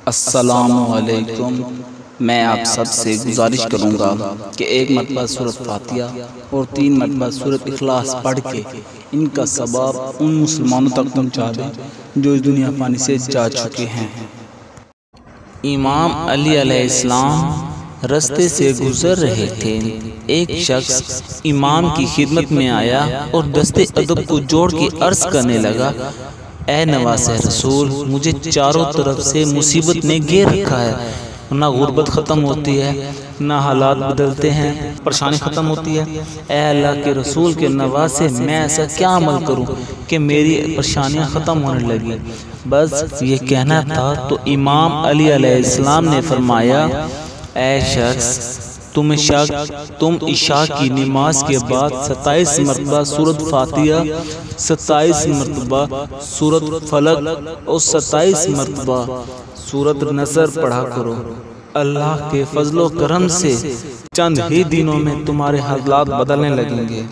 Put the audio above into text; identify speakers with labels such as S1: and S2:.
S1: अस्सलामुअलैकुम। मैं आप सब से गुजारिश करूँगा कि एक मरतबा सूरत फातिहा और 3 मरतबा सूरत इखलास पढ़ के इनका सवाब उन मुसलमानों तक पहुँचा दें जो इस दुनिया पानी से जा चुके हैं।
S2: इमाम अली अलैहिस्सलाम रास्ते से गुजर रहे थे। एक शख्स इमाम की खिदमत में आया और दस्ते अदब को जोड़ के अर्ज करने लगा, ए नवासे रसूल, मुझे चारों तरफ से मुसीबत ने घेर रखा है। ना गुर्बत ख़त्म होती है, ना हालात बदलते हैं, परेशानी ख़त्म होती है। ए अल्लाह के रसूल के नवासे, मैं ऐसा क्या अमल करूं कि मेरी परेशानियां ख़त्म होने लगी। बस ये कहना था तो इमाम अली अलैहिस्सलाम ने फरमाया, ए शख्स, तुम इशा की नमाज के बाद 27 मरतबा सूरत फातिहा, 27 मरतबा सूरत फलक और 27 मरतबा सूरत नसर पढ़ा करो। अल्लाह के फजलो करम से चंद ही दिनों में तुम्हारे हालात बदलने लगेंगे।